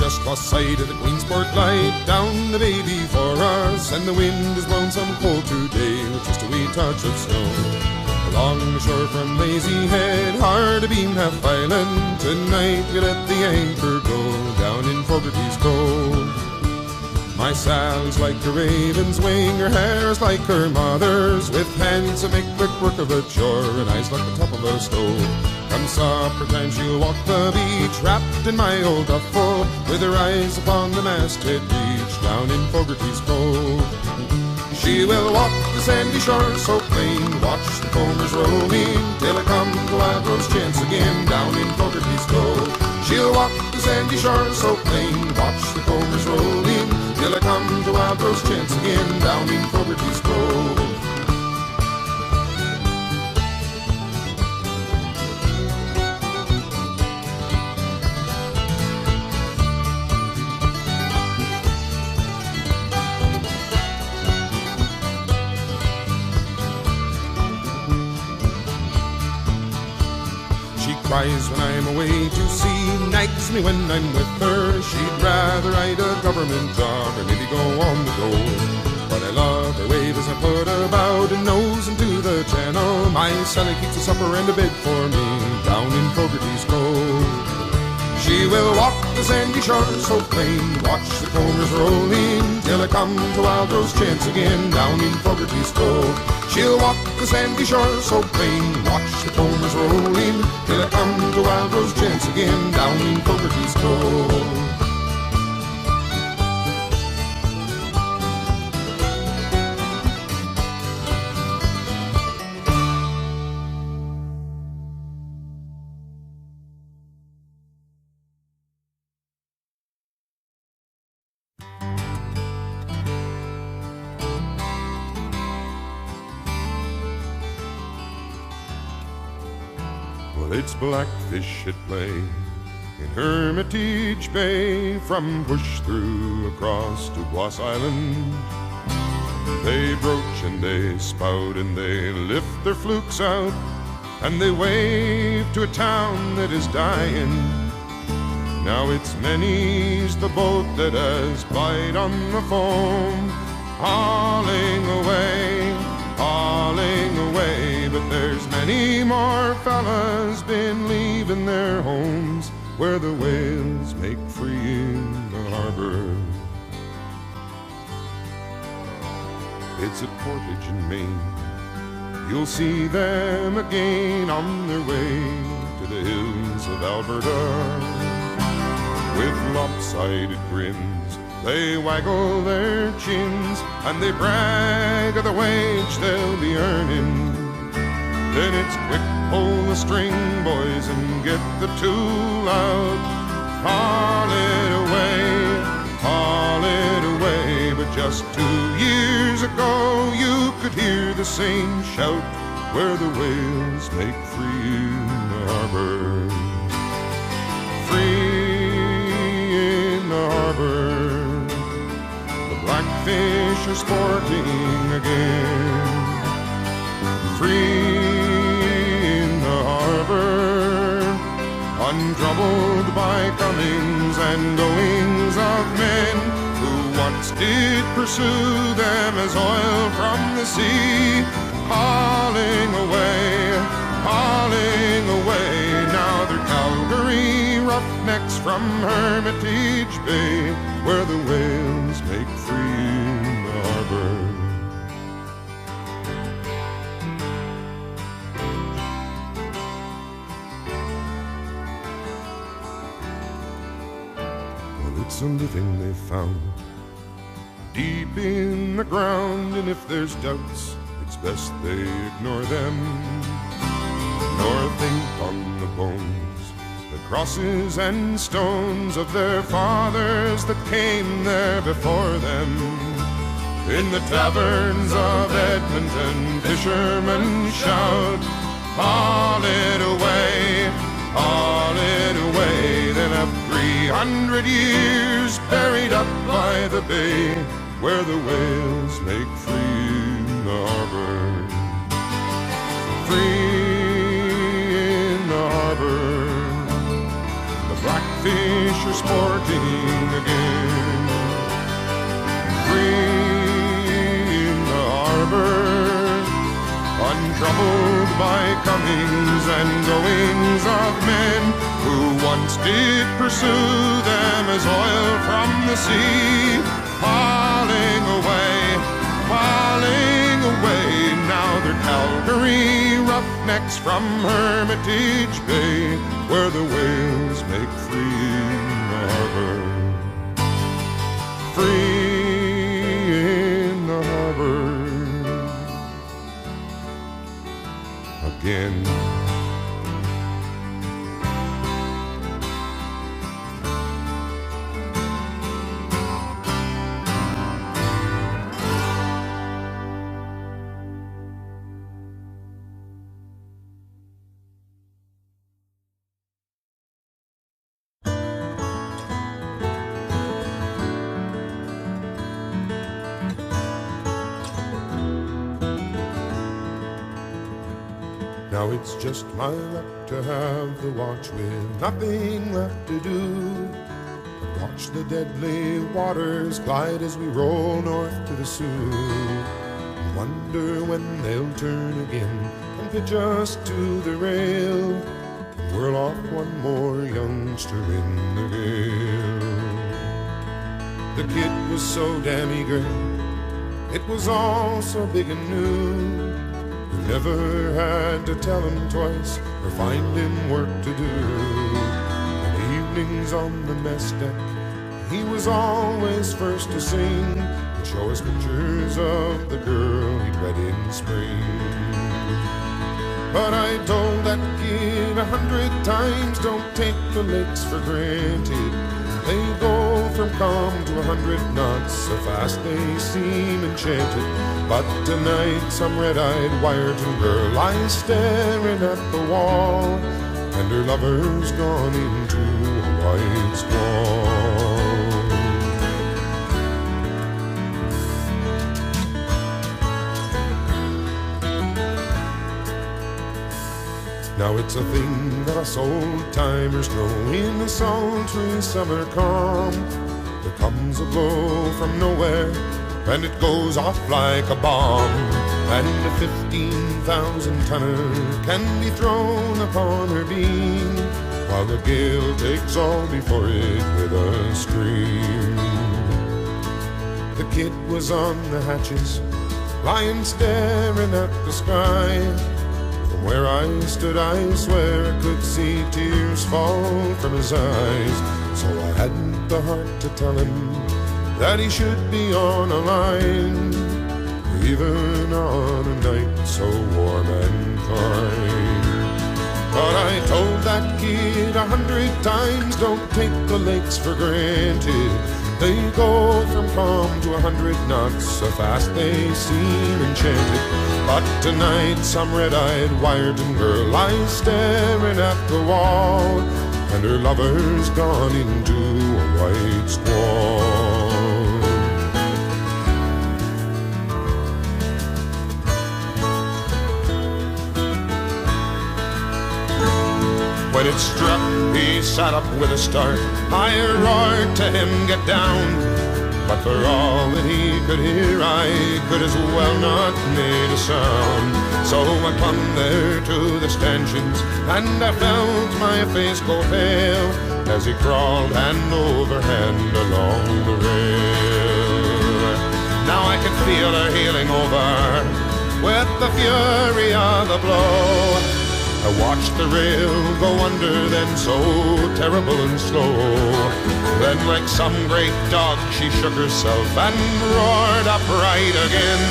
just lost sight of the Queensport light. Down the bay before us, and the wind has blown some cold today with just a wee touch of snow. Along the shore from Lazy Head, hard abeam Half Island, tonight we let the anchor go down in Fogarty's Cove. My Sal's like a raven's wing, her hair is like her mother's, with hands that make quick work of a chore and eyes like the top of a stove. Come supper time she'll walk the beach, wrapped in my old duffel, with her eyes upon the masthead reach down in Fogarty's Cove. She will walk the sandy shore so plain, watch the combers rolling, till it come to Wildrose chance again down in Fogarty's Cove. She'll walk the sandy shore so plain, watch the combers rolling, till I come to Wildrose chance again down in Fogarty's Cove. Cries when I'm away to sea, nags me when I'm with her. She'd rather ride a government dog or maybe go on the dole. But I love her wave as I put about and nose into the channel. My Sally keeps a supper and a bed for me down in Fogarty's Cove. She will walk the sandy shore so plain, watch the combers rolling, till I come to Wildrose chance again down in Fogarty's Cove. She'll walk the sandy shore so plain, watch the combers rolling, till I come to Wildrose chance again down in Fogarty's Cove. It's blackfish at play in Hermitage Bay, from Push Through across to Bloss Island. They broach and they spout and they lift their flukes out, and they wave to a town that is dying. Now it's many's the boat that has plied on the foam, hauling away, but there's many more fellas been leaving their homes where the whales make free in the harbor. It's at Portage in Maine, you'll see them again on their way to the hills of Alberta. With lopsided grins they waggle their chins, and they brag of the wage they'll be earning. Then it's quick, pull the string, boys, and get the tool out. Haul it away. But just 2 years ago you could hear the same shout where the whales make free in the harbor. Free in the harbor. Blackfish are sporting again, free in the harbor, untroubled by comings and goings of men who once did pursue them as oil from the sea, hauling away. Now they're Calgary roughnecks from Hermitage Bay, where the whales make free in the harbor. Well, it's a living they found deep in the ground, and if there's doubts, it's best they ignore them, nor think on the bones, the crosses and stones of their fathers that came there before them. In the taverns of Edmonton, fishermen shout, haul it away, haul it away. Then have 300 years buried up by the bay, where the whales make free in the harbor. Free in the harbor. The blackfish are sporting by comings and goings of men who once did pursue them as oil from the sea, falling away, falling away. Now they're Calgary roughnecks from Hermitage Bay, where the whales make free in the harbor, free in the harbor again. Now it's just my luck to have the watch with nothing left to do but watch the deadly waters glide as we roll north to the Sioux, and wonder when they'll turn again and pitch us to the rail and whirl off one more youngster in the gale. The kid was so damn eager, it was all so big and new. You never had to tell him twice or find him work to do. And evenings on the mess deck, he was always first to sing and show us pictures of the girl he'd wed in spring. But I told that kid 100 times, don't take the lakes for granted. They go from calm to 100 knots, so fast they seem enchanted. But tonight some red-eyed Wiarton girl lies staring at the wall, and her lover's gone into a white squall. Now it's a thing that us old-timers know, in the sultry summer calm there comes a blow from nowhere, and it goes off like a bomb, and a 15,000-tonner can be thrown upon her beam, while the gale takes all before it with a scream. The kid was on the hatches, lying staring at the sky. From where I stood, I swear I could see tears fall from his eyes. So I hadn't the heart to tell him that he should be on a line, even on a night so warm and fine. But I told that kid 100 times, don't take the lakes for granted. They go from calm to 100 knots, so fast they seem enchanted. But tonight some red-eyed Wiarton girl lies staring at the wall, and her lover's gone into a white squall. When it struck, he sat up with a start. I roared to him, get down. But for all that he could hear, I could as well not made a sound. So I clung there to the stanchions, and I felt my face go pale as he crawled hand over hand along the rail. Now I could feel her heeling over with the fury of the blow. I watched the rail go under, then so terrible and slow. Then like some great dog she shook herself and roared upright again.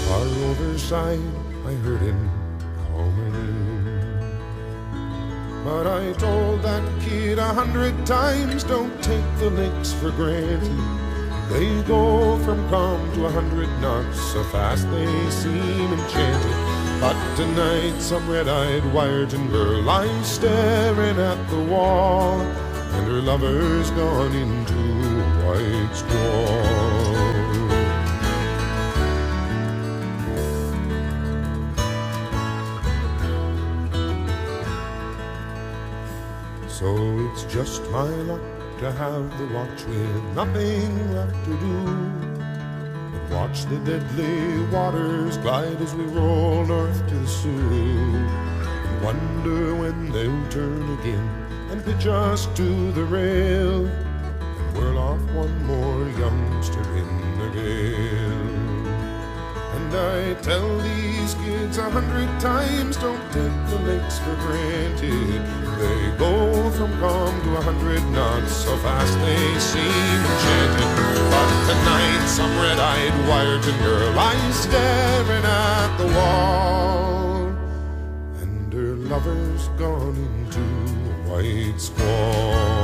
Far overside I heard him call my name. But I told that kid 100 times, don't take the lakes for granted. They go from calm to 100 knots, so fast they seem enchanted. But tonight some red-eyed Wiarton girl lies staring at the wall, and her lover's gone into a white squall. So it's just my luck to have the watch with nothing left to do but watch the deadly waters glide as we roll north to the Sioux, and wonder when they'll turn again and pitch us to the rail, and whirl off one more youngster in the gale. And I tell these kids 100 times, don't take the lakes for granted. They go from calm to 100 knots, so fast they seem enchanted. But tonight some red-eyed Wyerton girl lies staring at the wall, and her lover's gone into a white squall.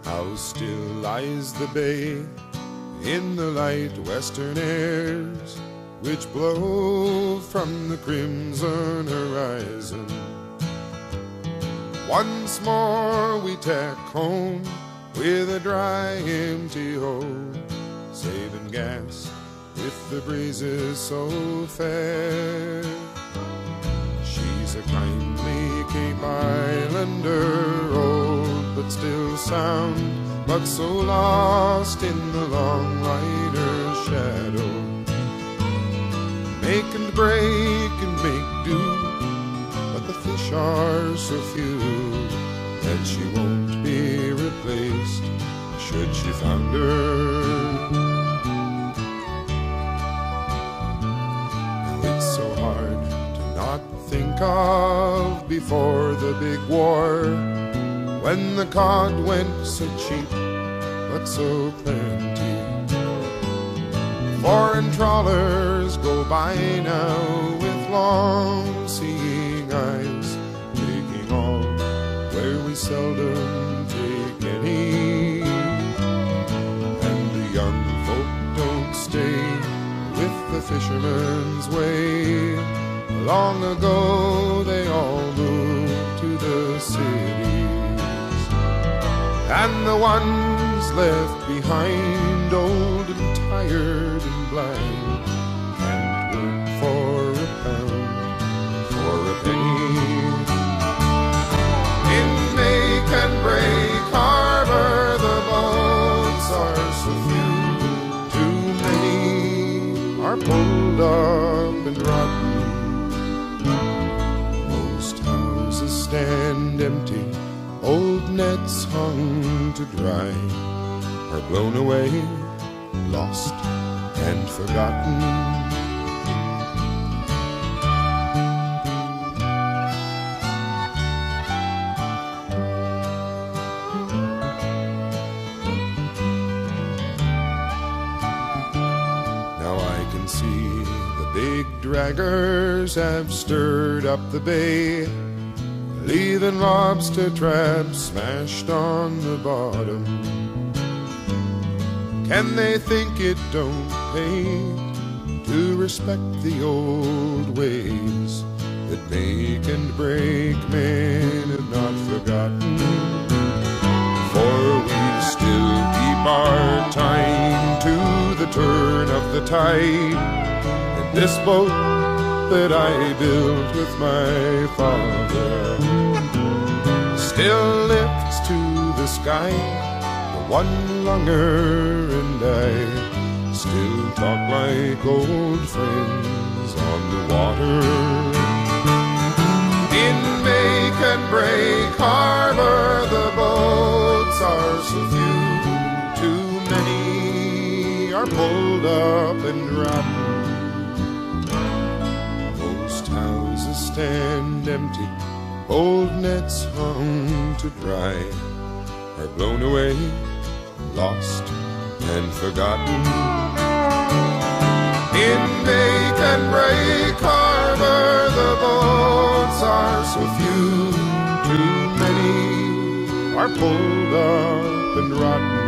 How still lies the bay in the light western airs, which blow from the crimson horizon. Once more we tack home with a dry empty hold, saving gas with the breezes so fair. She's a kindly Cape Islander, old but still sound, but so lost in the long rider's shadow. Make and break and make do, but the fish are so few that she won't be replaced should she founder. It's so hard to not think of before the big war, when the cod went so cheap but so plenty. Foreign trawlers go by now with long-seeing eyes, taking all where we seldom take any. And the young folk don't stay with the fisherman's way. Long ago they all moved to the cities, and the ones left behind, old and tired and blind, can't work for a pound, for a penny. In make and break harbor the boats are so few, too many are pulled up and rotten. Most houses stand empty, old nets hung to dry are blown away, lost and forgotten. Now I can see the big draggers have stirred up the bay, leaving lobster traps smashed on the bottom. Can they think it don't pay to respect the old ways that make and break men have not forgotten? For we still keep our time to the turn of the tide, and this boat that I built with my father still lifts to the sky. The one-lunger and I still talk like old friends on the water. In make and break harbor the boats are so few, too many are pulled up and rotten. Most houses stand empty, old nets hung to dry are blown away, lost and forgotten. In make and break harbor the boats are so few, too many are pulled up and rotten.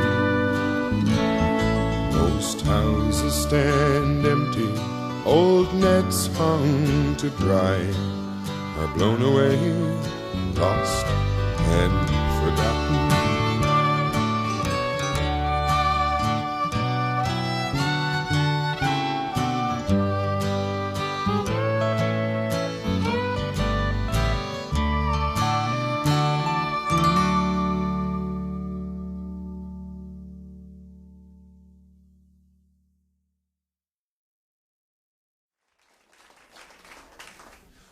Most houses stand empty, old nets hung to dry are blown away, lost and forgotten.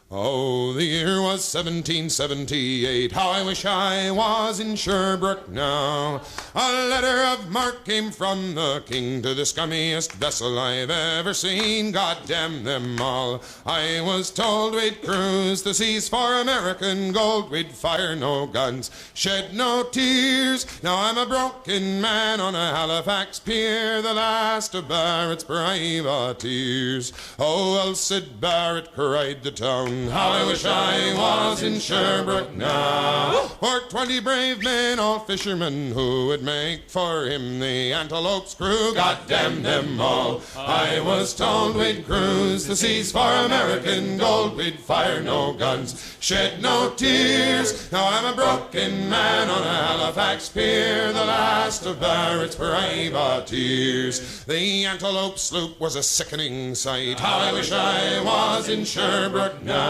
Oh, the year was 1778. How I wish I was in Sherbrooke now. A letter of marque came from the king to the scummiest vessel I've ever seen. God damn them all. I was told we'd cruise the seas for American gold. We'd fire no guns, shed no tears. Now I'm a broken man on a Halifax pier, the last of Barrett's privateers. Oh, Alcid Barrett cried the town. How I wish I was in Sherbrooke now. For 20 brave men, all fishermen, who would make for him the Antelope's crew. God damn them all. I was told we'd cruise the seas for American gold. We'd fire no guns, shed no tears. Now I'm a broken man on a Halifax pier, the last of Barrett's privateers. The Antelope sloop was a sickening sight. How I wish I was in Sherbrooke now.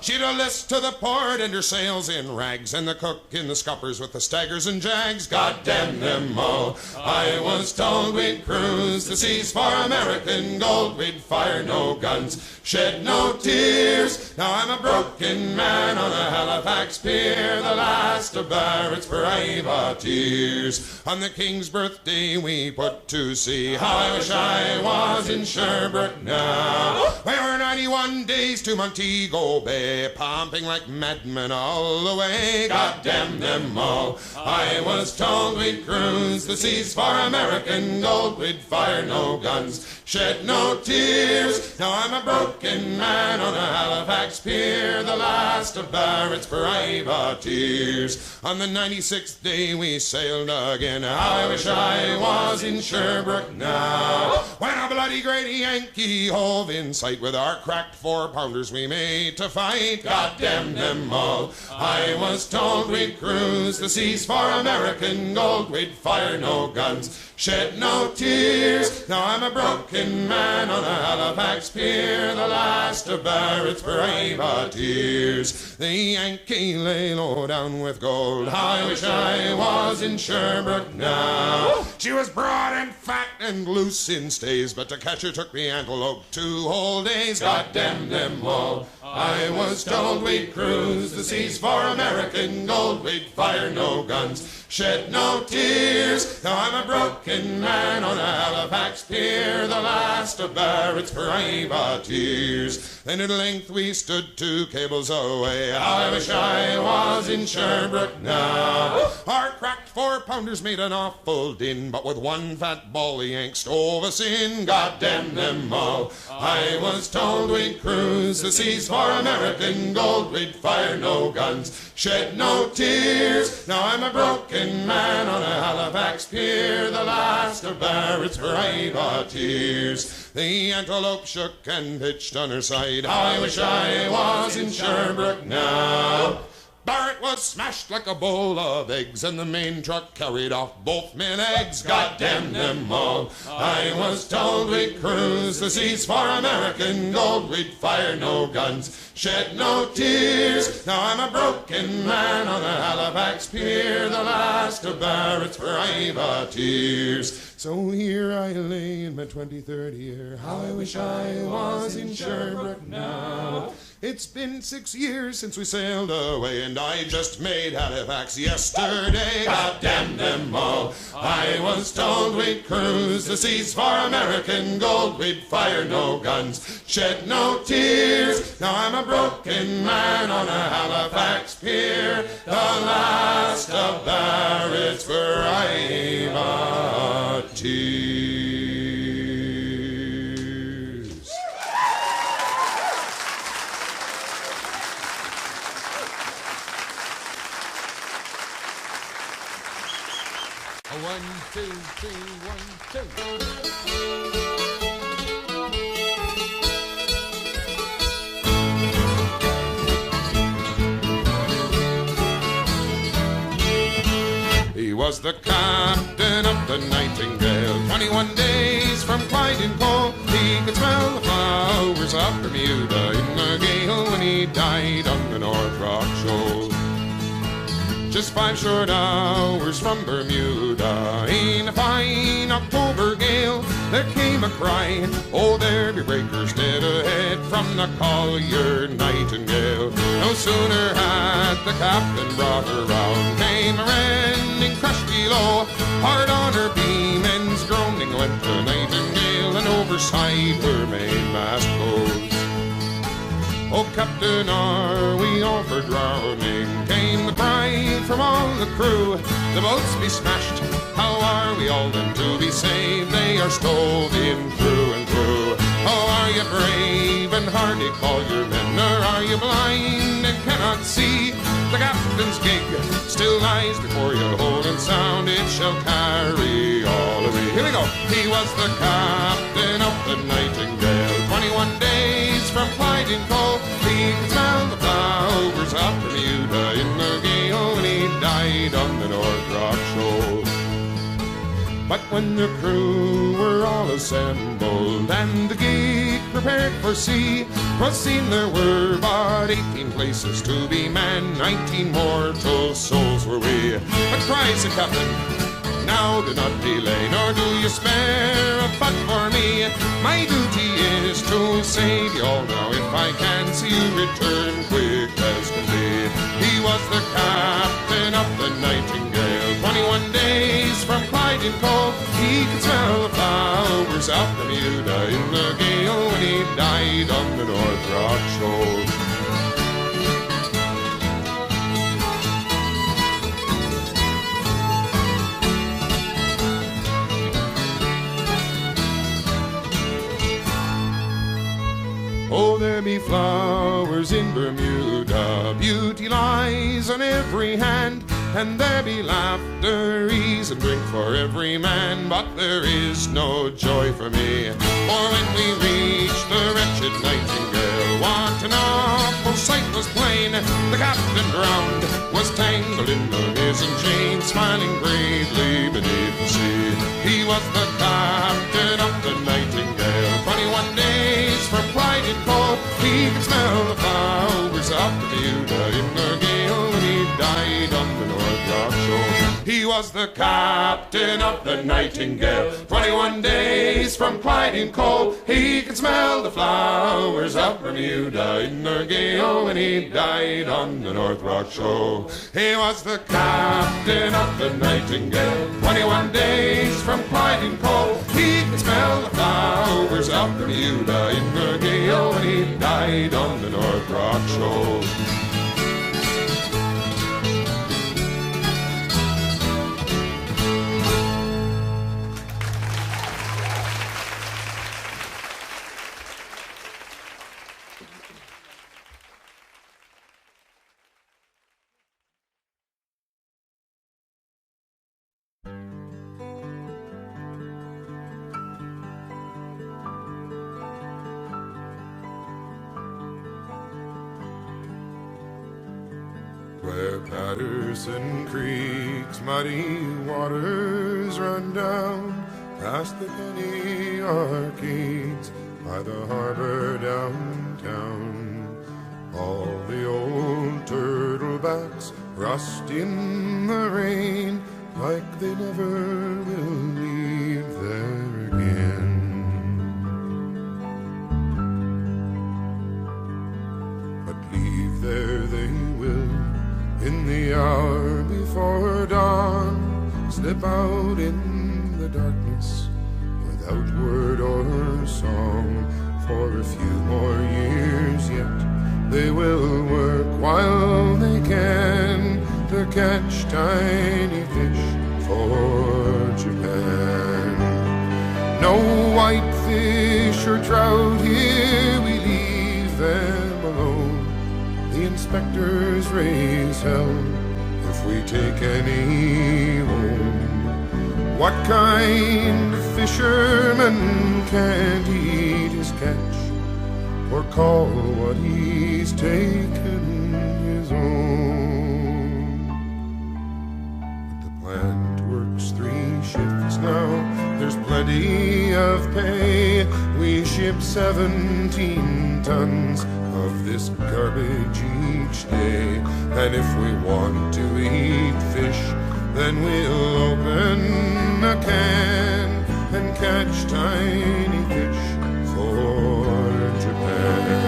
She'd a list to the port and her sails in rags, and the cook in the scuppers with the staggers and jags. God damn them all. I was told we'd cruise the seas for American gold. We'd fire no guns, shed no tears. Now I'm a broken man on a Halifax pier, the last of Barrett's privateers. On the King's birthday we put to sea. How I wish I was in Sherbrooke now. We were 91 days to Montego Bay, pumping like madmen all the way. God damn them all. I was told we'd cruise the seas for American gold. We'd fire no guns, shed no tears. Now I'm a broken man on a Halifax pier, the last of Barrett's privateers. On the 96th day we sailed again. How I wish I was in Sherbrooke now. When a bloody great Yankee hove in sight, with our cracked 4-pounders we made to fight. God damn them all. I was told we'd cruise the seas for American gold. We'd fire no guns, shed no tears. Now I'm a broken man on a Halifax pier, the last of Barrett's privateers. The Yankee lay low down with gold. How I wish I was in Sherbrooke now. She was broad and fat and loose in stays, but to catch her took the Antelope 2 whole days. God damn them all. I was told we'd cruise the seas for American gold. We'd fire no guns, shed no tears. Now I'm a broken man on a Halifax pier, the last of Barrett's privateers. Then at length we stood 2 cables away. How I wish I was in Sherbrooke now. Our cracked 4-pounders made an awful din, but with one fat ball the Yanks stove us in. God damn them all. I was told we'd cruise the seas for American gold. We'd fire no guns, shed no tears. Now I'm a broken man on a Halifax pier, the last of Barrett's privateers. The Antelope shook and pitched on her side. How I wish I was in Sherbrooke now. Barrett was smashed like a bowl of eggs, and the main truck carried off both men legs. God damn them all. I was told we'd cruise the seas for American gold. We'd fire no guns, shed no tears. Now I'm a broken man on a Halifax pier, the last of Barrett's privateers. So here I lay in my 23rd year. How I wish I was in Sherbrooke now. It's been 6 years since we sailed away, and I just made Halifax yesterday. God damn them all. I was told we'd cruise the seas for American gold. We'd fire no guns, shed no tears. Now I'm a broken man on a Halifax pier, the last of Barrett's privateers. A 1, 2, 3, 1, 2. was the captain of the Nightingale. 21 days from Clyde in Cole, he could smell the flowers of Bermuda in the gale when he died on the North Rock Shoal. Just 5 short hours from Bermuda, in a fine October gale, there came a cry, oh, there be breakers dead ahead from the collier Nightingale. No sooner had the captain brought her round, came a rending crush below, hard on her beam, ends groaning went the Nightingale, and overside her mainmast goes. Oh, Captain, are we all for drowning? Came the cry from all the crew. The boats be smashed, how are we all then to be saved? They are stove in through and through. Oh, are you brave and hardy, call your men, or are you blind and cannot see? The captain's gig still lies before you, hold and sound, it shall carry all away. Here we go. He was the captain of the Nightingale, 21 days from Clyde in Cole. He could smell the flowers of Bermuda in the gale when he died on the North Rock Shoal. But when the crew were all assembled and the gig prepared for sea, 'twas seen there were but 18 places to be manned, 19 mortal souls were we. But cries the captain, now do not delay, nor do you spare a butt for me. My duty is to save you all now, if I can see you return quick as can be. He was the captain of the Nightingale, 21 days from Clyde in Cole. He could smell the flowers of Bermuda in the gale when he died on the North Rock Shoal. Oh, there be flowers in Bermuda, beauty lies on every hand, and there be laughter, ease, and drink for every man, but there is no joy for me. For when we reached the wretched Nightingale, what an awful sight was plain. The captain drowned, was tangled in the mizzen chain, smiling bravely beneath the sea. He was the captain of the Nightingale, 21 days from Clyde in Cole. He could smell the flowers of Bermuda in the gale when he died on the North Rock Shoal. He was the captain of the Nightingale, 21 days from Clyde in Cole. He could smell the flowers of Bermuda in the gale when he died on the North Rock Shoal. He was the captain of the Nightingale, 21 days from Clyde in Cole. He could smell the flowers of Bermuda in the gale when he died on the North Rock Shoal. Where Patterson Creek's muddy waters run down past the penny arcades by the harbor downtown, all the old turtlebacks rust in the rain like they never will leave there again. But leave there they will in the hour before dawn, slip out in the darkness without word or song. For a few more years yet they will work while they can to catch tiny fish for Japan. No whitefish or trout here, we leave them alone. The inspectors raise hell if we take any home. What kind of fisherman can't eat his catch, or call what he's taken his own? But the plant ready of pay. We ship 17 tons of this garbage each day. And if we want to eat fish, then we'll open a can and catch tiny fish for Japan.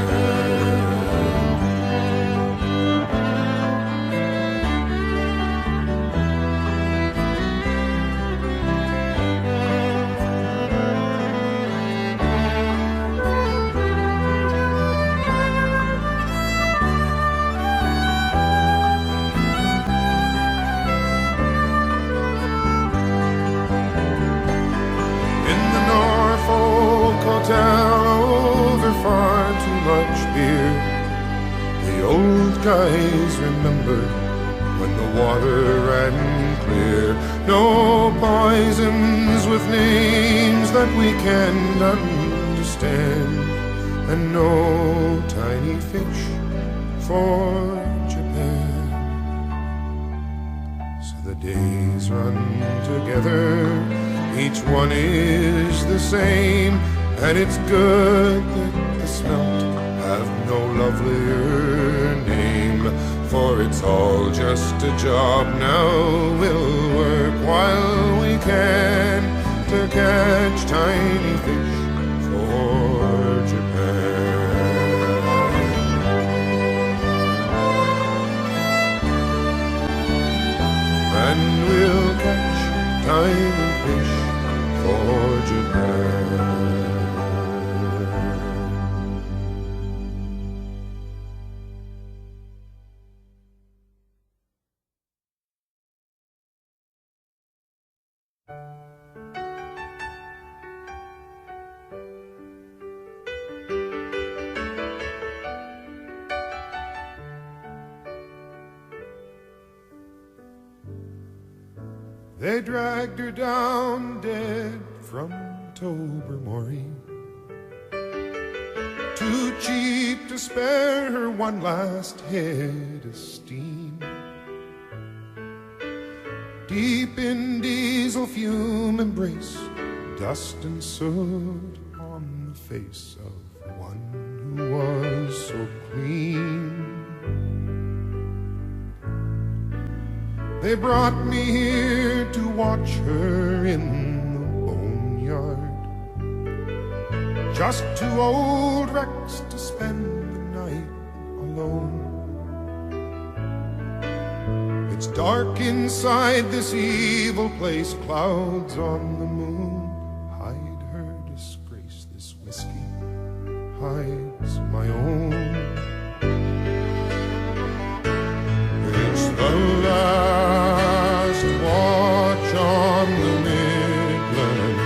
Over far too much beer. The old guys remember when the water ran clear. No poisons with names that we can't understand, and no tiny fish for Japan. So the days run together, each one is the same. And it's good that the smelt have no lovelier name, for it's all just a job now. We'll work while we can to catch tiny fish for Japan. And we'll catch tiny fish for Japan. They dragged her down dead from Tobermory, too cheap to spare her one last head of steam. Deep in diesel fume embrace, dust and soot on the face of one who was so clean. They brought me here to watch her in the boneyard, just two old wrecks to spend the night alone. It's dark inside this evil place, clouds on the moon hide her disgrace. This whiskey hides my own. It's the last watch on the Midland,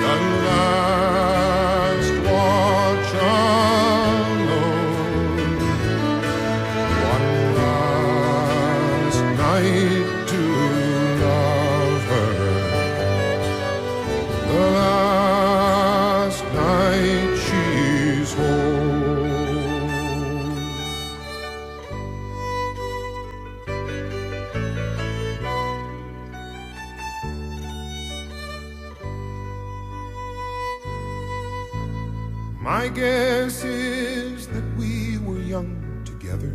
the last watch alone. One last night to love her, the last night she's home. My guess is that we were young together.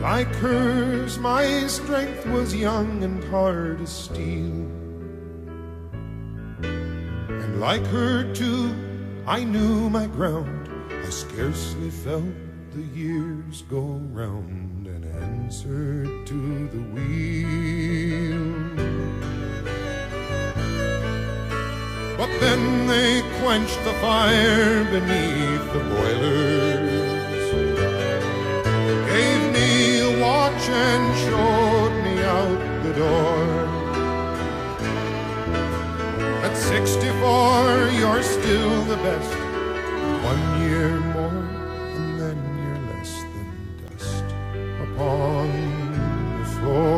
Like hers, my strength was young and hard as steel. And like her too, I knew my ground. I scarcely felt the years go round and answered to the wheel. But then they quenched the fire beneath the boilers, gave me a watch and showed me out the door. At 64, you're still the best. 1 year more, and then you're less than dust upon the floor.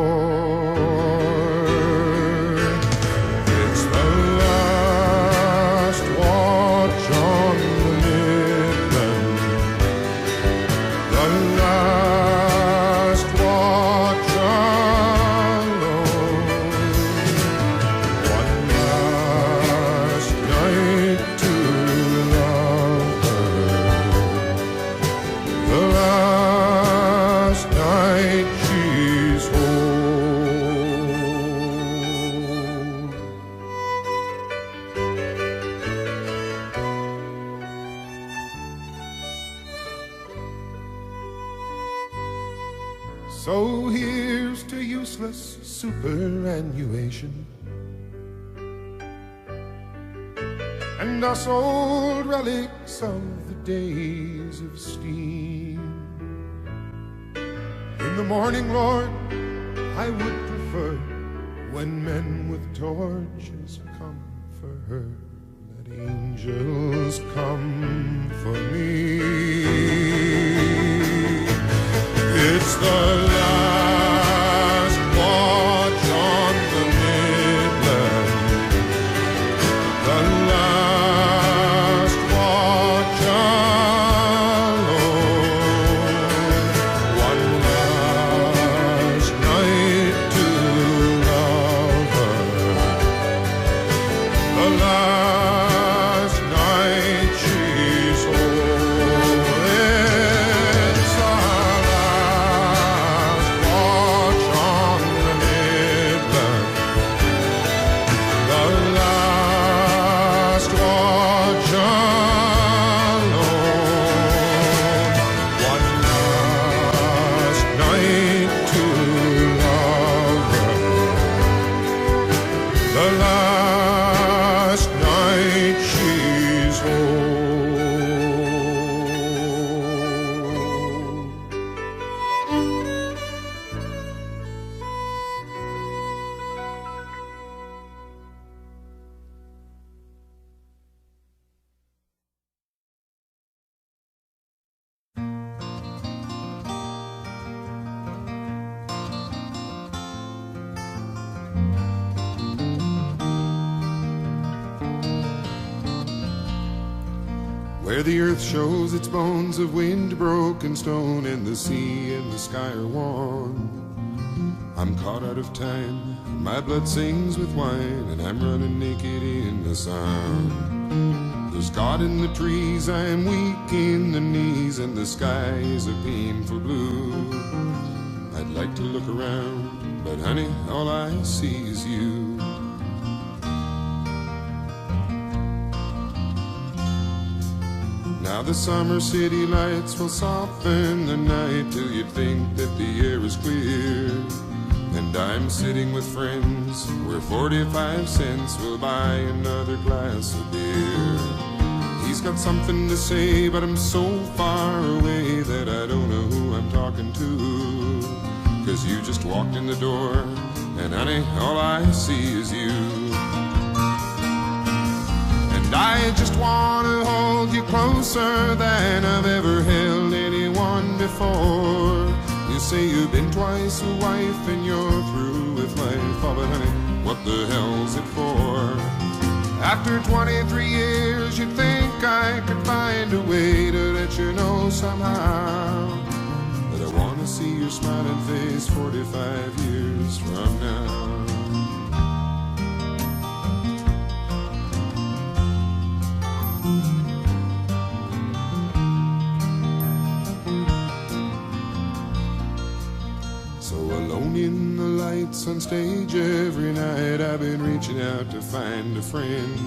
So here's to useless superannuation and us old relics of the days of steam. In the morning, Lord, I would prefer when men with torches come for her, that angels come for me. It's the last watch on the Midland, the last watch alone, one last night to love her, the last night she's home. It's the last watch on the Midland, the last watch alone, one last night to love her, the last night she's home. Where the earth shows its bones of wind-broken stone, and the sea and the sky are one, I'm caught out of time, my blood sings with wine, and I'm running naked in the sun. There's God in the trees, I am weak in the knees, and the sky is a painful blue. I'd like to look around, but honey, all I see is you. Now the summer city lights will soften the night till you think that the air is clear. And I'm sitting with friends where 45 cents will buy another glass of beer. He's got something to say, but I'm so far away that I don't know who I'm talking to. 'Cause you just walked in the door, and honey, all I see is you. And I just want to hold you closer than I've ever held anyone before. You say you've been twice a wife and you're through with life. Oh, but honey, what the hell's it for? After 23 years, you'd think I could find a way to let you know somehow. But I want to see your smiling face 45 years from now. In the lights on stage every night, I've been reaching out to find a friend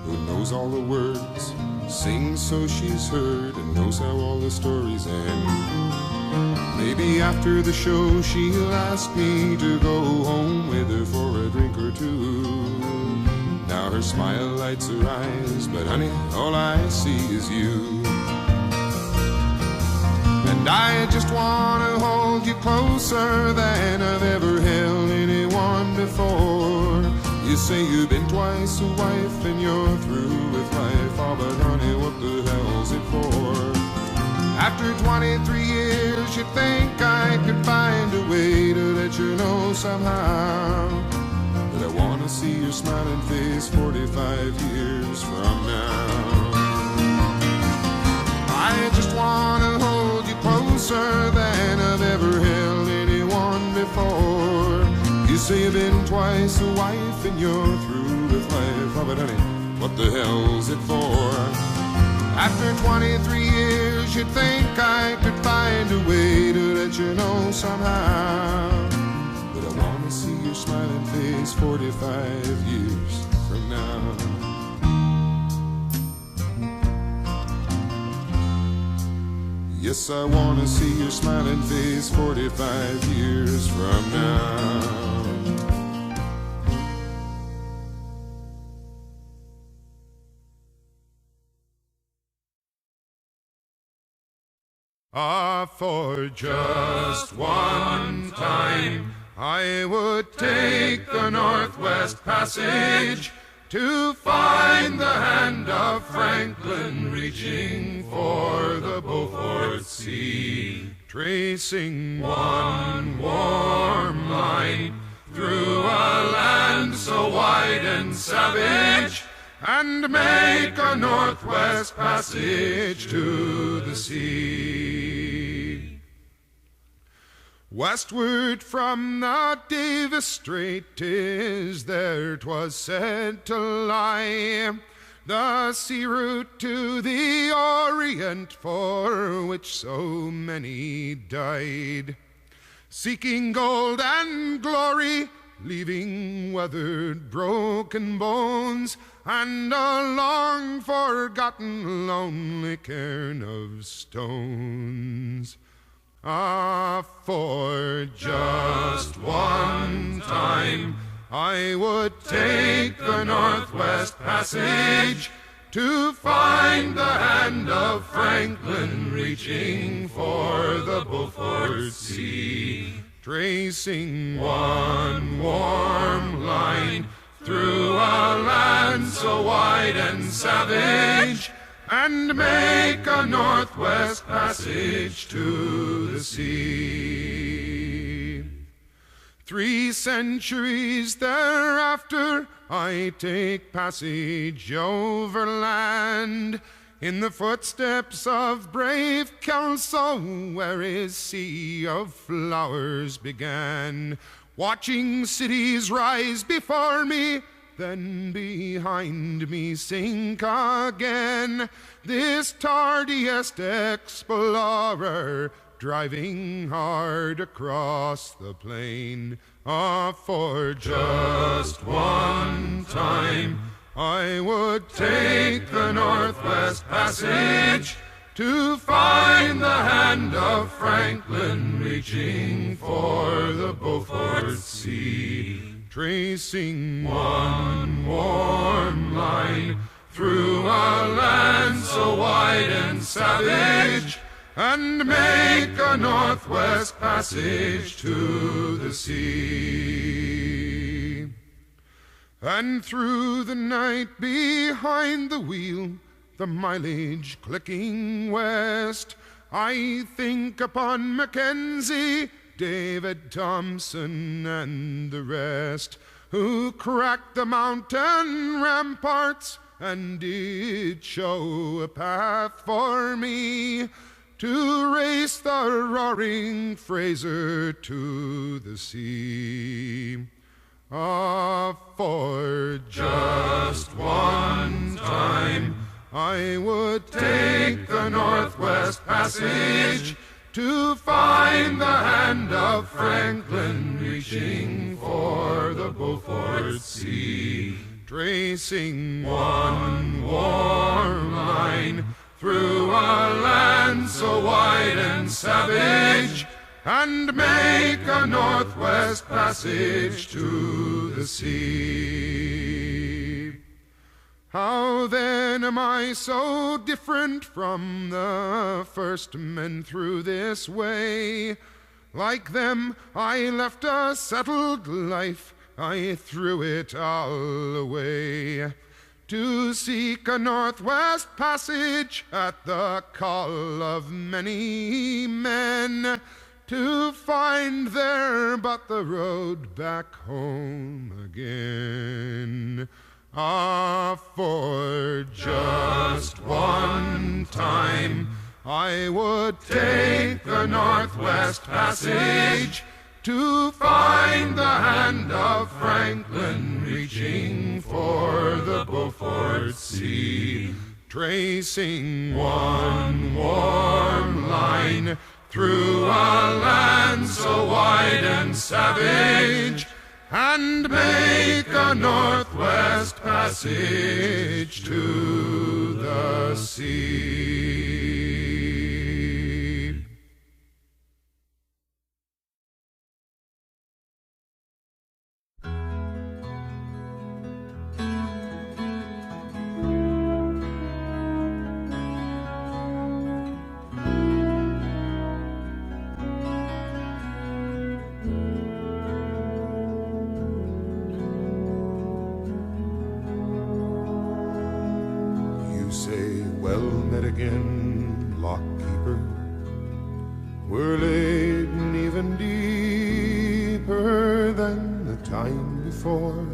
who knows all the words, sings so she's heard, and knows how all the stories end. Maybe after the show she'll ask me to go home with her for a drink or two. Now her smile lights her eyes, but honey, all I see is you. And I just want to hold you closer than I've ever held anyone before. You say you've been twice a wife and you're through with life. Oh, but honey, what the hell's it for? After 23 years, you'd think I could find a way to let you know somehow. But I want to see your smiling face 45 years from now. I just want to hold you closer than I've ever held anyone before. You say you've been twice a wife and you're through with life. Oh, but honey, what the hell's it for? After 23 years, you'd think I could find a way to let you know somehow. But I want to see your smiling face 45 years from now. Yes, I want to see your smiling face 45 years from now. Ah, for just one time I would take the Northwest Passage to find the hand of Franklin reaching for the Beaufort Sea, tracing one warm line through a land so wide and savage, and make a Northwest Passage to the sea. Westward from the Davis Strait 'tis there 'twas said to lie, the sea route to the Orient for which so many died, seeking gold and glory, leaving weathered, broken bones, and a long-forgotten, lonely cairn of stones. Ah, for just one time I would take the Northwest Passage to find the hand of Franklin reaching for the Beaufort Sea, tracing one warm line through a land so wide and savage, and make a Northwest Passage to the sea. 3 centuries thereafter I take passage overland, in the footsteps of brave Kelso, where his sea of flowers began, watching cities rise before me, then behind me sink again. This tardiest explorer, driving hard across the plain. Ah, for just one time I would take the Northwest Passage to find the hand of Franklin reaching for the Beaufort Sea, tracing one warm line through a land so wide and savage, and make a Northwest Passage to the sea. And through the night behind the wheel, the mileage clicking west, I think upon Mackenzie, David Thompson, and the rest, who cracked the mountain ramparts and did show a path for me to race the roaring Fraser to the sea. Ah, for just one time I would take the Northwest Passage to find the hand of Franklin reaching for the Beaufort Sea, tracing one warm line through a land so wide and savage, and make a Northwest Passage to the sea. How then am I so different from the first men through this way? Like them, I left a settled life, I threw it all away, to seek a Northwest Passage at the call of many men, to find there but the road back home again. Ah, for just one time I would take the Northwest Passage to find the hand of Franklin reaching for the Beaufort Sea, tracing one warm line through a land so wide and savage, and make a Northwest Passage to the sea. Well met again, lockkeeper. We're laden even deeper than the time before.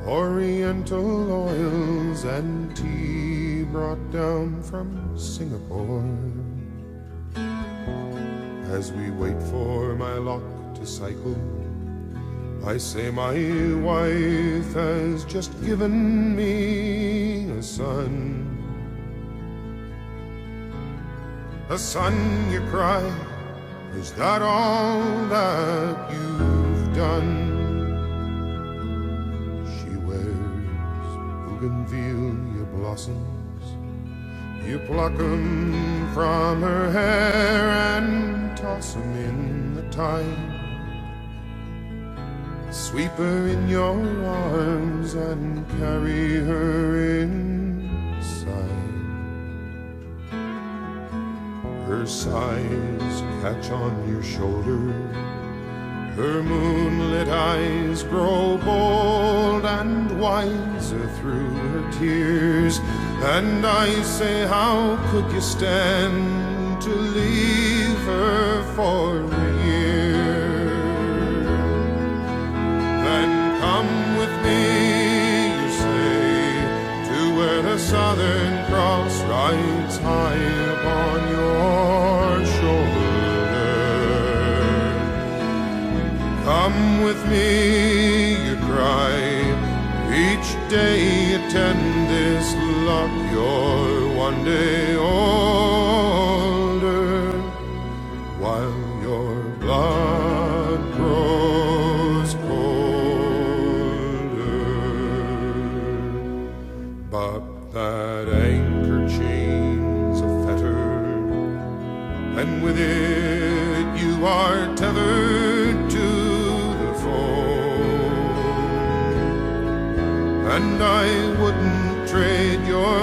Oriental oils and tea brought down from Singapore. As we wait for my lock to cycle, I say my wife has just given me a son. A son, you cry, is that all that you've done? She wears bougainvillea blossoms. You pluck 'em from her hair and toss 'em in the tide. Sweep her in your arms and carry her inside. Her sighs catch on your shoulder. Her moonlit eyes grow bold and wiser through her tears. And I say, how could you stand to leave her for a year? Then come with me, you say, to where the Southern Cross rides high upon your shoulder. Come with me, you cry, each day attend this luck, you're one day older, while your blood grows colder. But that anchor chain's a fetter, and with it you are tethered to the foam. And I wouldn't trade your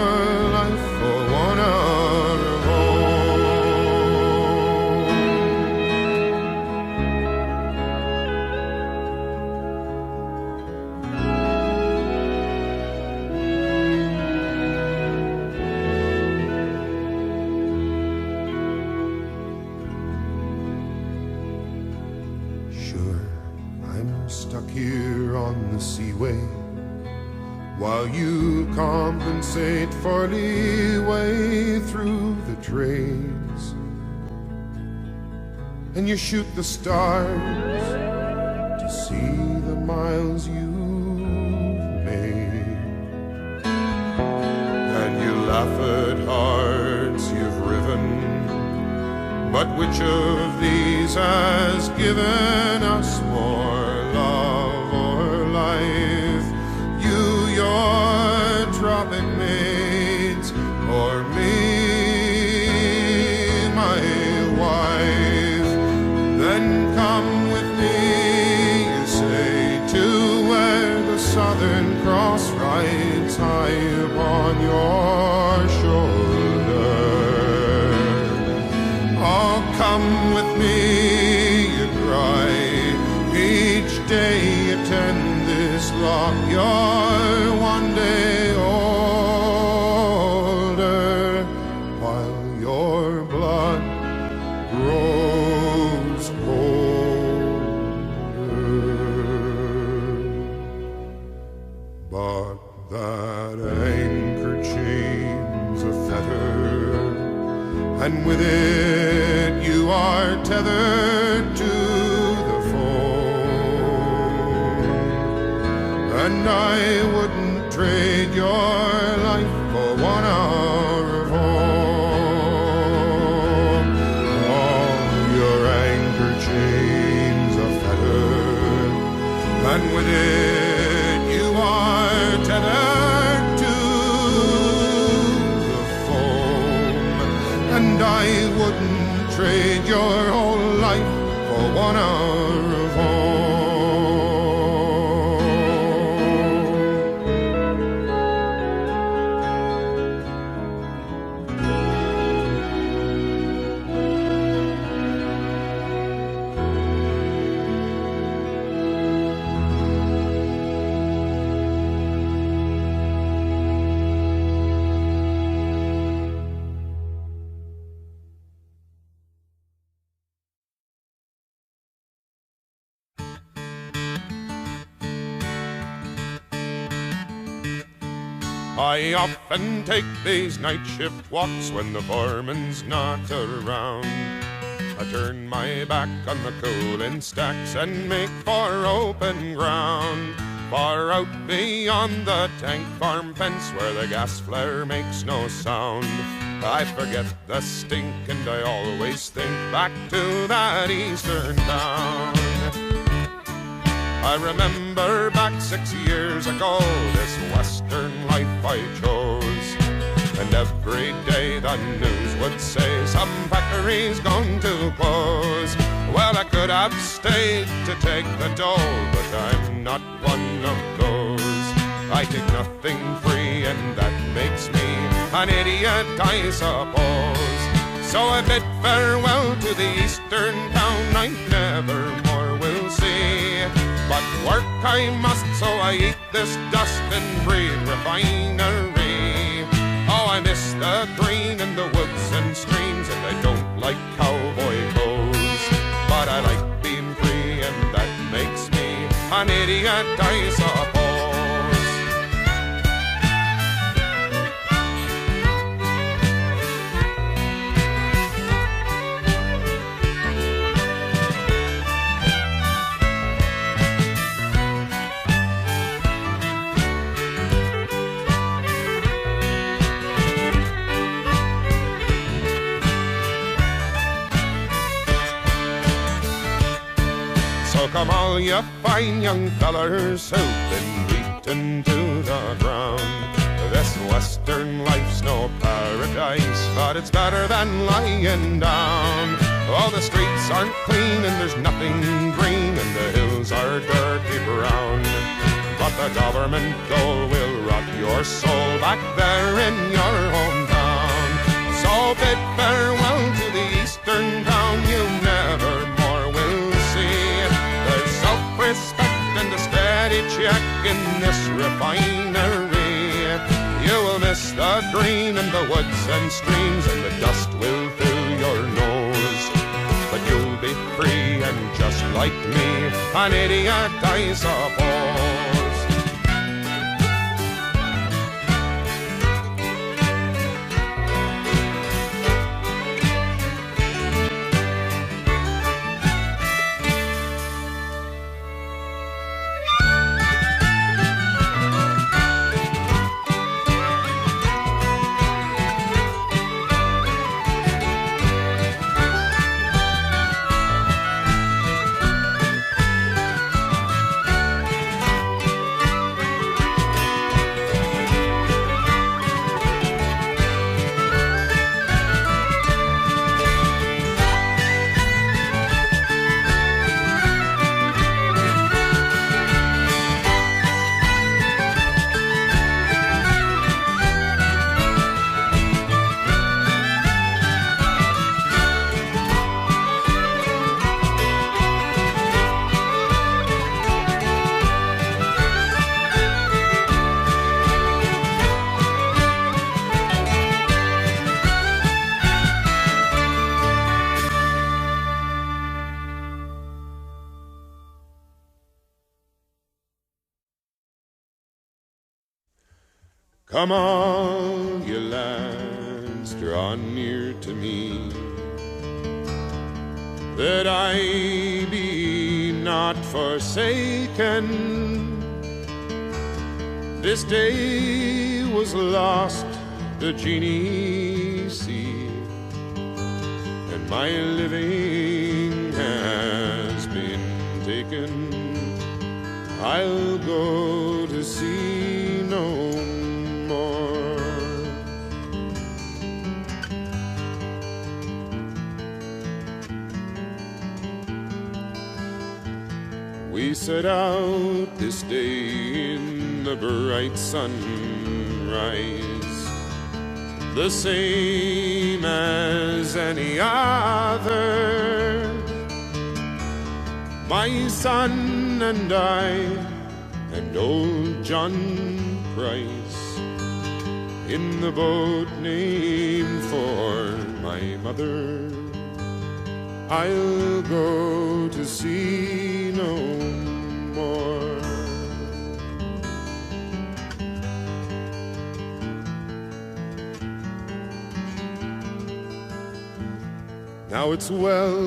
life for one hour of home. Sure, I'm stuck here on the seaway, while you compensate for leeway through the trades. And you shoot the stars to see the miles you've made. And you laugh at hearts you've riven, but which of these has given us more love or life? You, your tropic maids, or me, my wife? Then come with me, you say, to where the Southern Cross rides high upon your shoulder. Oh, come with me, you cry, each day attend this lock, you're one day older, while your blood grows colder. But that anchor chain's a fetter, and with it you are tethered to the foam. And I wouldn't trade your life for one hour of home. All your anchor chains are fettered, and with it you are tethered to the foam. And I wouldn't trade your whole life for one hour of home. I often take these night shift walks when the foreman's not around. I turn my back on the cooling stacks and make for open ground, far out beyond the tank farm fence where the gas flare makes no sound. I forget the stink and I always think back to that eastern town. I remember back 6 years ago this western life I chose, and every day the news would say some factory's going to close. Well, I could have stayed to take the dough, but I'm not one of those. I take nothing free and that makes me an idiot, I suppose. So I bid farewell to the eastern town I never more will see. But work I must, so I eat this dust and breathe refinery. Oh, I miss the green and the woods and streams, and I don't like cowboy clothes. But I like being free, and that makes me an idiot, I suppose. So come all you fine young fellers who've been beaten to the ground. This western life's no paradise, but it's better than lying down. Oh, the streets aren't clean and there's nothing green, and the hills are dirty brown. But the government dole will rot your soul back there in your hometown. So bid farewell to the eastern town you never more will see. There's self-respect and a steady check in this refinery. You will miss the green and the woods and streams, and the dust will fill your nose. But you'll be free and just like me, an idiot, I suppose. Come all you lads, draw near to me, that I be not forsaken. This day was lost, the genie see, and my living has been taken. I'll go to sea no more. We set out this day in the bright sunrise, the same as any other. My son and I and old John Price in the boat named for my mother. I'll go to sea no more. Now it's well,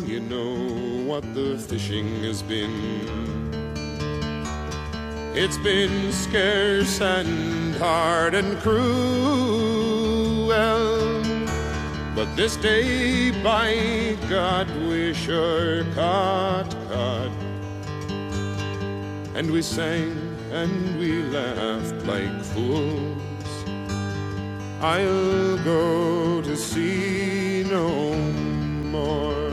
you know what the fishing has been. It's been scarce and hard and cruel, but this day, by God, we sure caught cod. And we sang and we laughed like fools. I'll go to sea no more.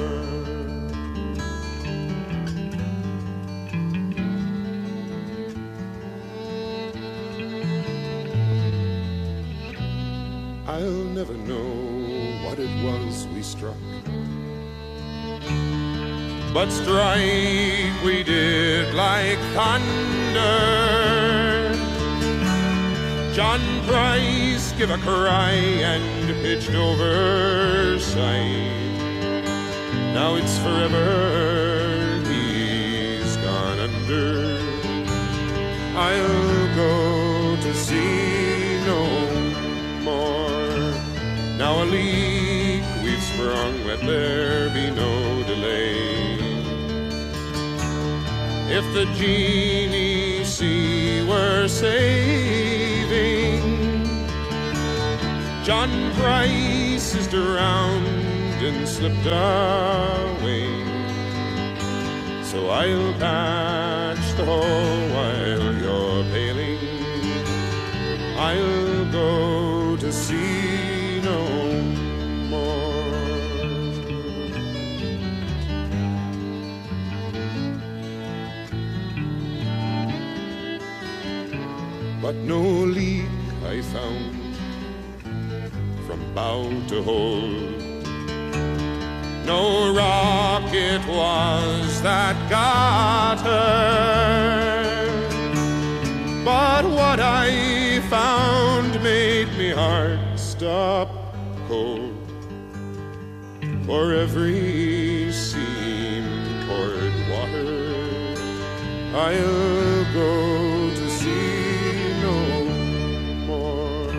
I'll never know what it was we struck, but strike we did like thunder. John Price gave a cry and pitched overside. Now it's forever, he's gone under. I'll go to sea no more. Now a leak we've sprung, let there be no delay. If the Genie sea were saving, John Price is drowned and slipped away. So I'll catch the hull while you're bailing. I'll go to sea no more. But no leak I found from bow to hold. No rock it was that got her, but what I found made me heart stop cold. For every seam poured water, I'll go to sea no more.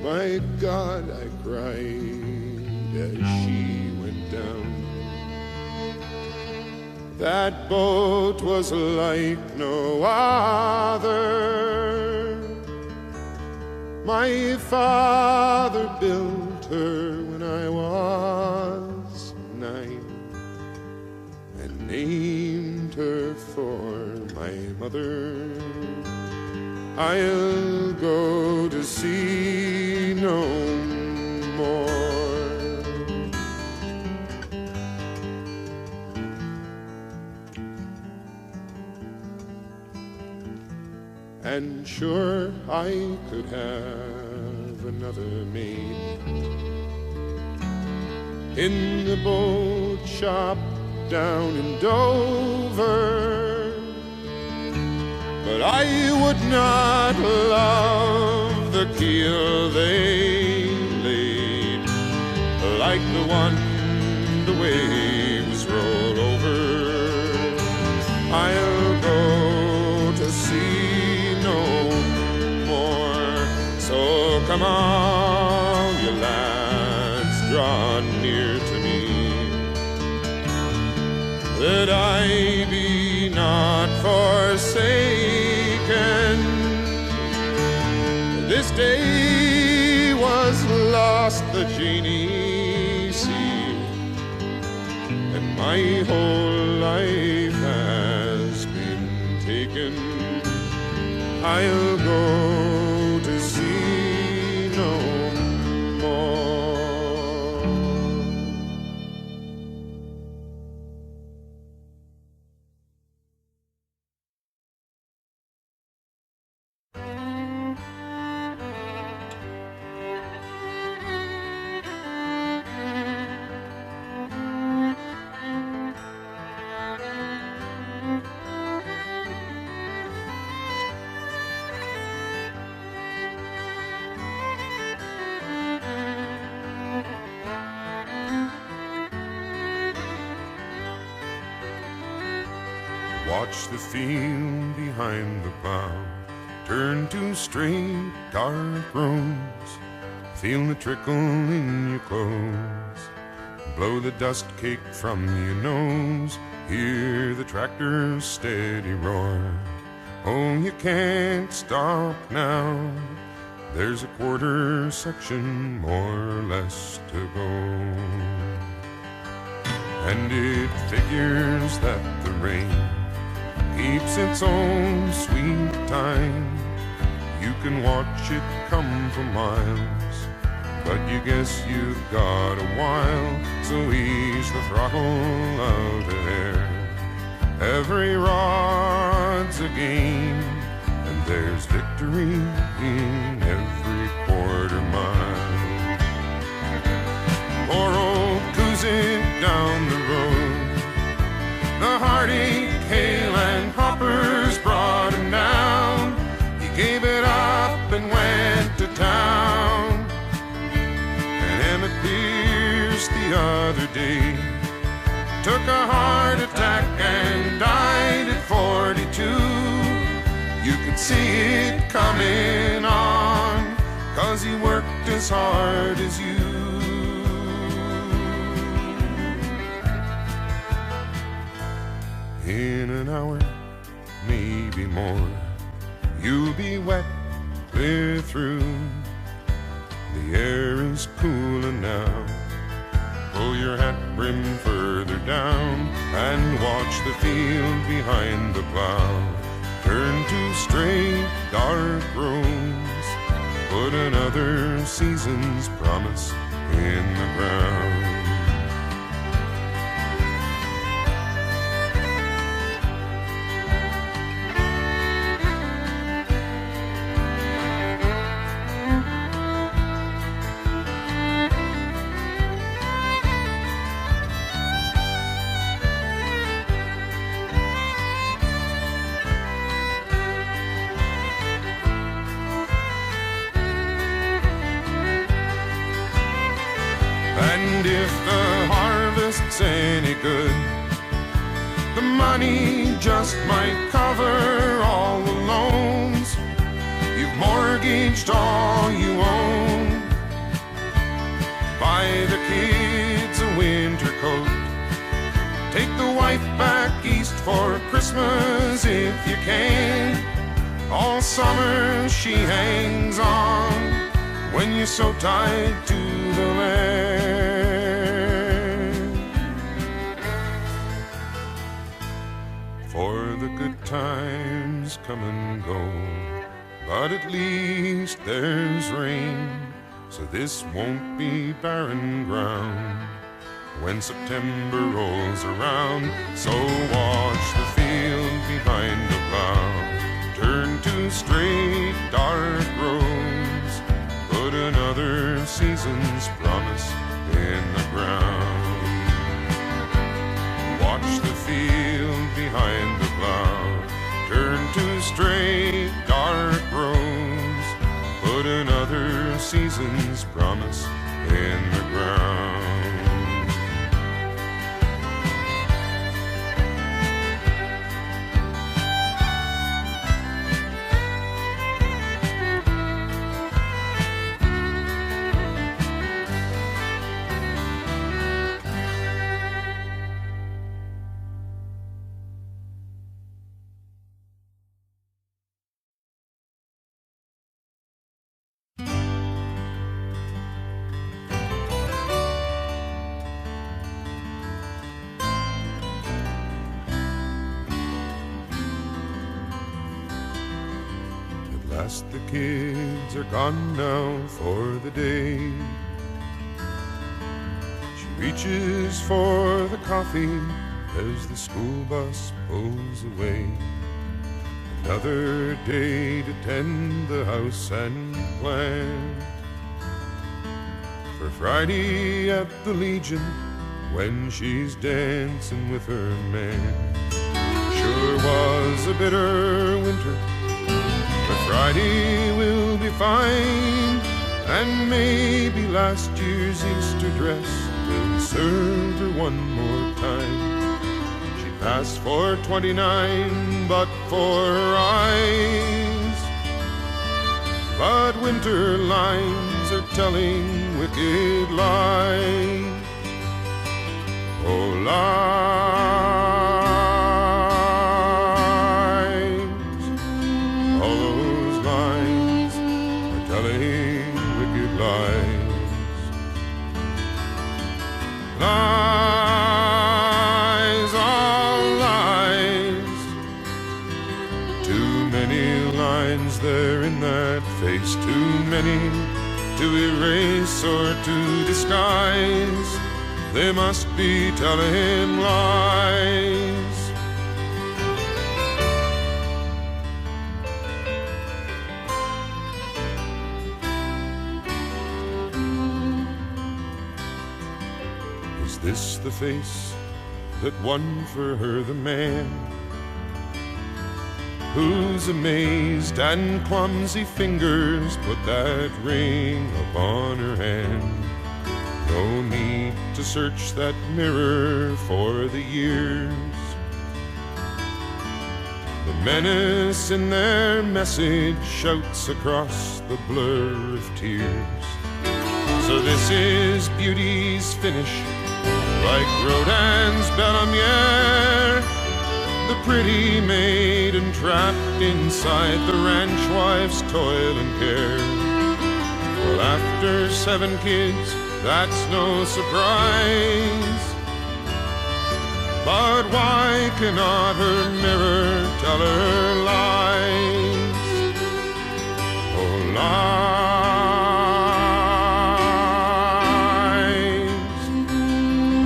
My God, I cried as she went down. That boat was like no other. My father built her when I was 9 and named her for my mother. I'll go to sea no more. And sure I could have another maid in the boat shop down in Dover, but I would not love the keel they laid, like the one the waves roll over. I'll go to sea no more. So come on, you lads, draw near to me, that I be not forsaken. This day was lost the Genie sea, and my whole life has been taken. I'll go to sea no more. Watch the field behind the plow turn to straight, dark roads. Feel the trickle in your clothes. Blow the dust cake from your nose. Hear the tractor's steady roar. Oh, you can't stop now. There's a quarter section more or less to go. And it figures that the rain keeps its own sweet time. You can watch it come for miles, but you guess you've got a while. So ease the throttle out there. Every rod's a game, and there's victory in every quarter mile. Poor old Coozin down the road, the heartache, hail, and hoppers brought him down. He gave it up and went to town. And Emmett Pierce the other day took a heart attack and died at 42. You could see it coming on, 'cause he worked as hard as you. In an hour, maybe more, you'll be wet clear through. The air is cooler now. Pull your hat brim further down and watch the field behind the plow turn to straight, dark roads. Put another season's promise in the ground. And if the harvest's any good, the money just might cover all the loans. You've mortgaged all you own. Buy the kids a winter coat. Take the wife back east for Christmas if you can. All summer she hangs on when you're so tied to the land. For the good times come and go, but at least there's rain, so this won't be barren ground when September rolls around. So watch the field behind the plow turn to straight, dark roads. Put another season's promise in the ground. Watch the field behind the plow turn to straight, dark roads. Put another season's promise in the ground. The kids are gone now for the day. She reaches for the coffee as the school bus pulls away. Another day to tend the house and plan for Friday at the Legion when she's dancing with her man. Sure was a bitter winter, but Friday will be fine, and maybe last year's Easter dress will serve her one more time. She asked for 29, but for her eyes. But winter lines are telling wicked lies. Oh, lies. All those lines are telling wicked lies. Lies, all lies. Too many lines there in that face. Too many to erase or to disguise. They must be telling lies. Is this the face that won for her the man, whose amazed and clumsy fingers put that ring upon her hand? No need to search that mirror for the years. The menace in their message shouts across the blur of tears. So this is beauty's finish, like Rodin's Belle Lumiere. The pretty maid entrapped inside the ranch wife's toil and care. Well, after 7 kids, that's no surprise. But why cannot her mirror tell her lies? Oh, lies.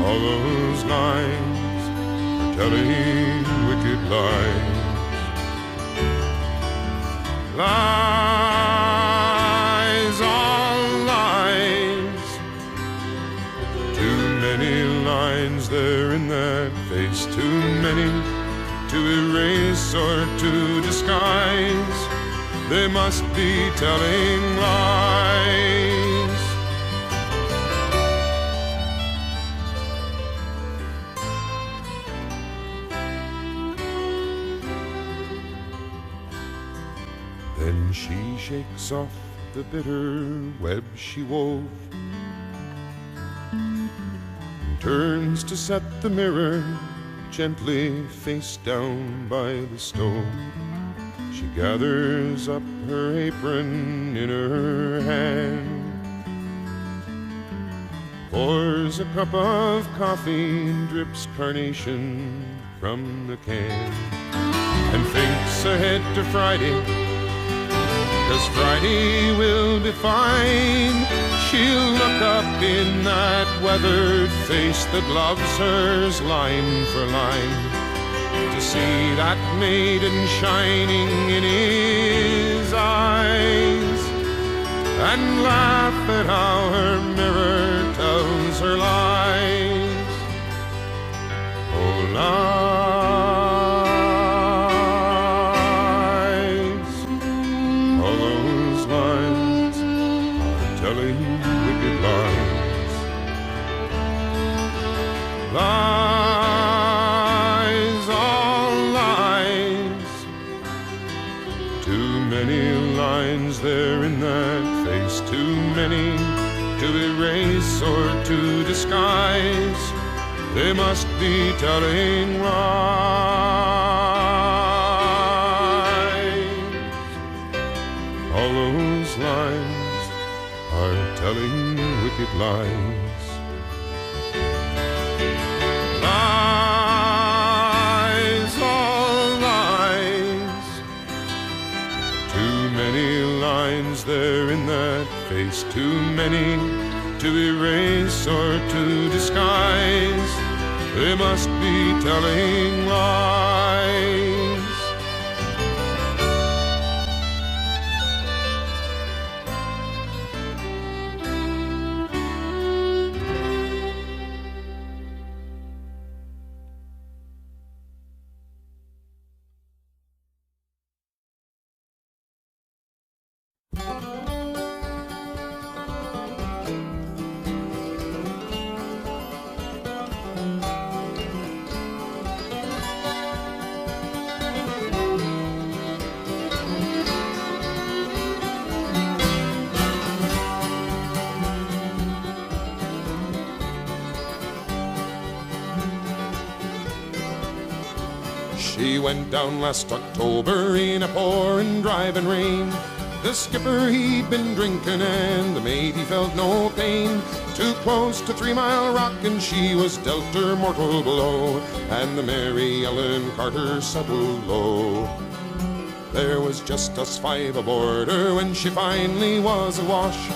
All those lines are telling wicked lies. Lies, all lies. Too many lines there in that face. Too many to erase or to disguise. They must be telling lies. Then she shakes off the bitter web she wove, and turns to set the mirror gently face down by the stove. She gathers up her apron in her hand, pours a cup of coffee and drips carnation from the can, and thinks ahead to Friday, 'cause Friday will be fine. She'll look up in that weathered face that loves hers line for line, to see that maiden shining in his eyes, and laugh at how her mirror tells her lies. Oh, lies. All those lines are telling wicked lies. Lies, all lies. Too many lines there in that face. Too many to erase or to disguise. They must be telling lies. All those lines are telling wicked lies. Lies, all lies. Too many lines there in that face. Too many to erase or to disguise. They must be telling lies. went down last October in a pouring, driving rain. The skipper, he'd been drinking and the mate, he felt no pain. Too close to 3 Mile Rock and she was dealt her mortal blow, and the Mary Ellen Carter settled low. There was just us 5 aboard her when she finally was awash.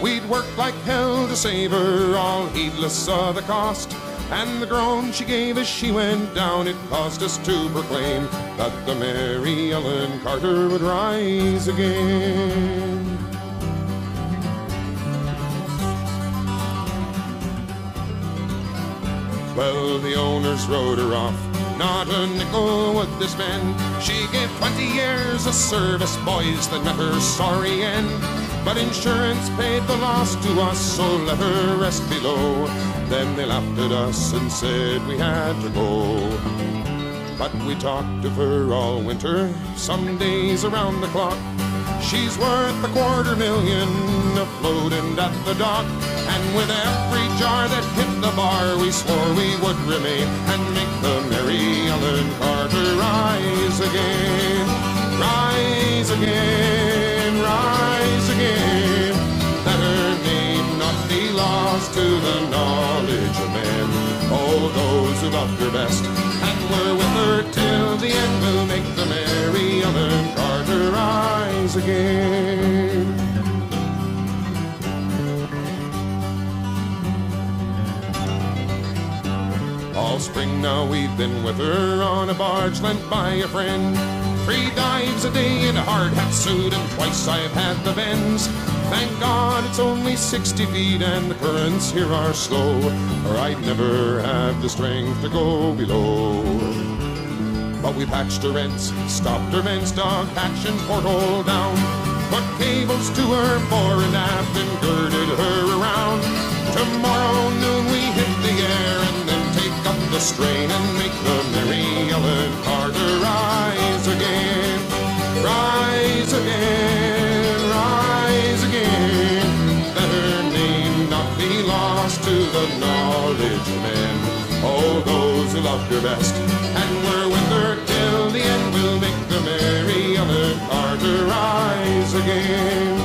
We'd worked like hell to save her, all heedless of the cost. And the groan she gave as she went down, it caused us to proclaim that the Mary Ellen Carter would rise again. Well, the owners rode her off, not a nickel would they spend. She gave 20 years of service, boys, that met her sorry end. But insurance paid the loss to us, so let her rest below. Then they laughed at us and said we had to go. But we talked of her all winter, some days around the clock. She's worth $250,000 afloat and at the dock. And with every jar that hit the bar, we swore we would remain and make the Mary Ellen Carter rise again. Rise again, rise again. Let her name not be lost to the knowledge of men. Oh, those who loved her best and were with her till the end will make the Mary Ellen Carter rise again. All spring now we've been with her on a barge lent by a friend. 3 dives a day in a hard hat suit and twice I've had the bends. Thank God it's only 60 feet and the currents here are slow, or I'd never have the strength to go below. But we patched her ends, stopped her men's dog hatch and porthole down, put cables to her fore and aft and girded her around. Tomorrow noon we hit the air and then take up the strain and make the Mary Ellen Carter rise again. Rise again, rise again. Let her name not be lost to the knowledge of men. Oh, those who loved her best and were with her till the end will make the Mary Ellen Carter rise again.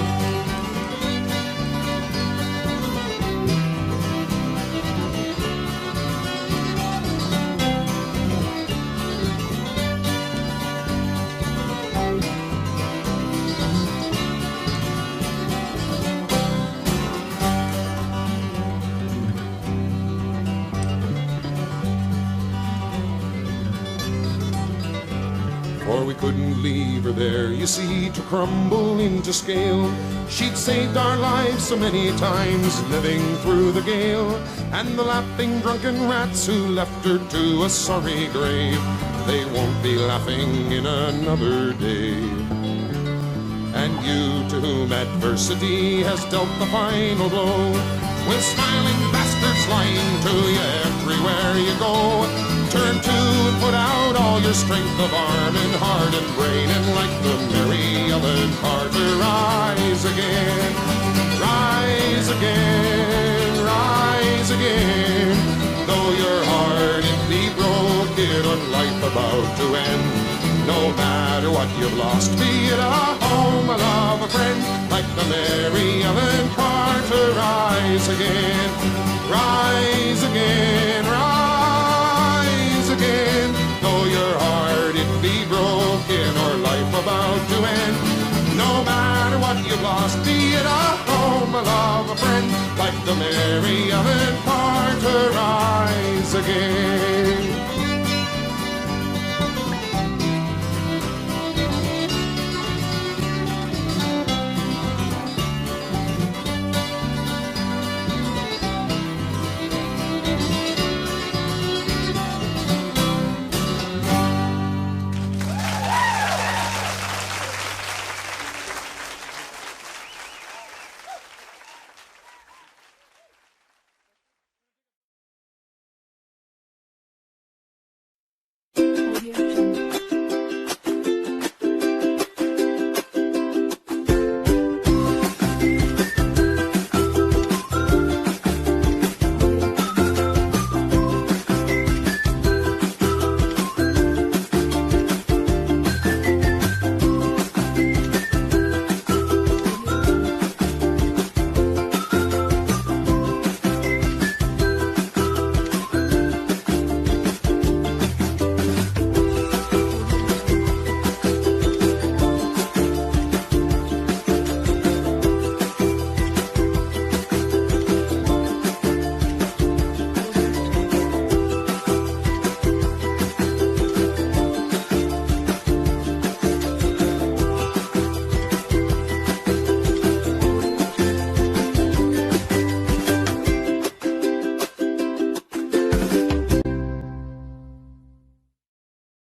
For we couldn't leave her there, you see, to crumble into scale. She'd saved our lives so many times, living through the gale. And the laughing drunken rats who left her to a sorry grave, they won't be laughing in another day. And you to whom adversity has dealt the final blow, with smiling bastards lying to you everywhere you go, turn to and put out all your strength of arm and heart and brain, and like the Mary Ellen Carter rise again. Rise again, rise again. Though your heart it be broken or life about to end, no matter what you've lost, be it a home, a love, a friend, like the Mary Ellen Carter rise again. Rise again, rise again. Though your heart it be broken or life about to end, no matter what you've lost, be it a home, a love, a friend, like the Mary Ellen Carter rise again.